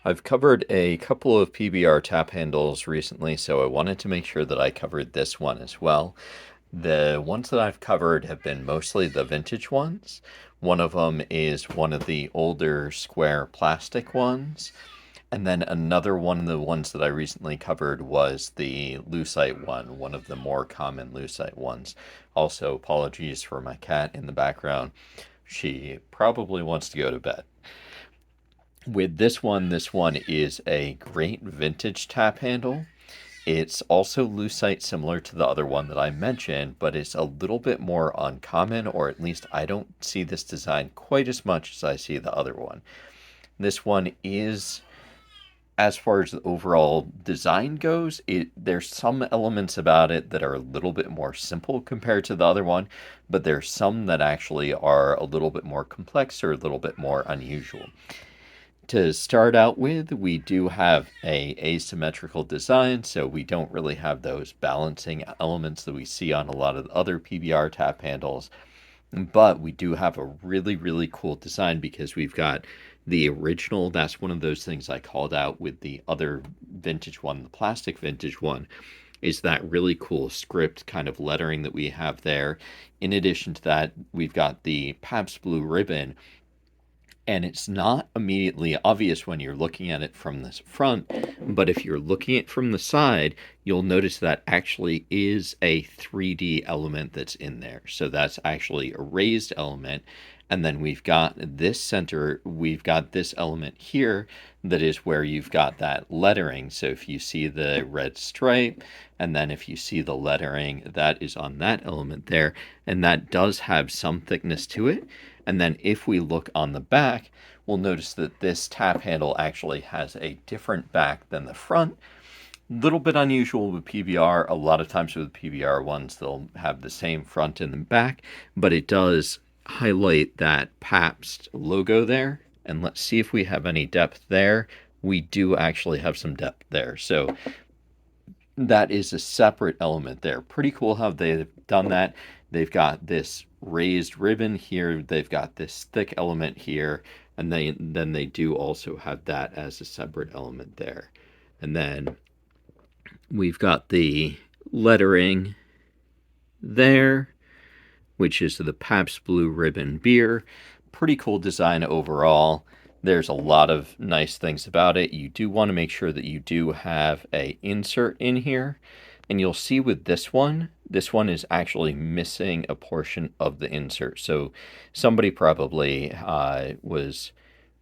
I've covered a couple of PBR tap handles recently, so I wanted to make sure that I covered this one as well. The ones that I've covered have been mostly the vintage ones. One of them is one of the older square plastic ones. And then another one of the ones that I recently covered was the lucite one of the more common lucite ones. Also, apologies for my cat in the background. She probably wants to go to bed. With this one is a great vintage tap handle. It's also lucite similar to the other one that I mentioned, but it's a little bit more uncommon, or at least I don't see this design quite as much as I see the other one. This one is, as far as the overall design goes, there's some elements about it that are a little bit more simple compared to the other one, but there's some that actually are a little bit more complex or a little bit more unusual. To start out with, we do have a asymmetrical design, so we don't really have those balancing elements that we see on a lot of the other PBR tap handles. But we do have a really cool design because we've got the original. That's one of those things I called out with the other vintage one, the plastic vintage one, is that really cool script kind of lettering that we have there. In addition to that, we've got the Pabst Blue Ribbon, and it's not immediately obvious when you're looking at it from the front, but if you're looking at it from the side, you'll notice that actually is a 3D element that's in there. So that's actually a raised element. And then we've got this element here that is where you've got that lettering. So if you see the red stripe, and then if you see the lettering, that is on that element there, and that does have some thickness to it. And then if we look on the back, we'll notice that this tap handle actually has a different back than the front. Little bit unusual with PBR. A lot of times with PBR ones, they'll have the same front and the back, but it does highlight that Pabst logo there. And let's see if we have any depth there. We do actually have some depth there. So that is a separate element there. Pretty cool how they've done that. They've got this raised ribbon here. They've got this thick element here. And then they do also have that as a separate element there. And then we've got the lettering there, which is the Pabst Blue Ribbon beer. Pretty cool design overall. There's a lot of nice things about it. You do want to make sure that you do have a insert in here. And you'll see with this one is actually missing a portion of the insert. So somebody probably was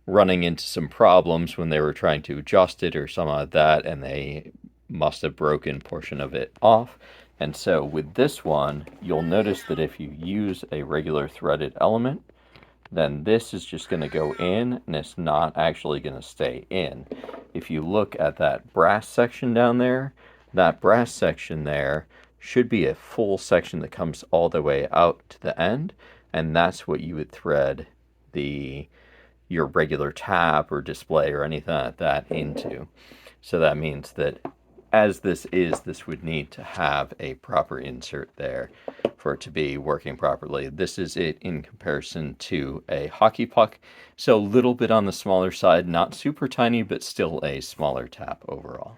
running into some problems when they were trying to adjust it or something like that, and they must have broken a portion of it off. And so with this one, you'll notice that if you use a regular threaded element, then this is just going to go in and it's not actually going to stay in. If you look at that brass section down there, that brass section there should be a full section that comes all the way out to the end, and that's what you would thread your regular tap or display or anything like that into. So that means that as this would need to have a proper insert there for it to be working properly. This is it in comparison to a hockey puck. So a little bit on the smaller side, not super tiny, but still a smaller tap overall.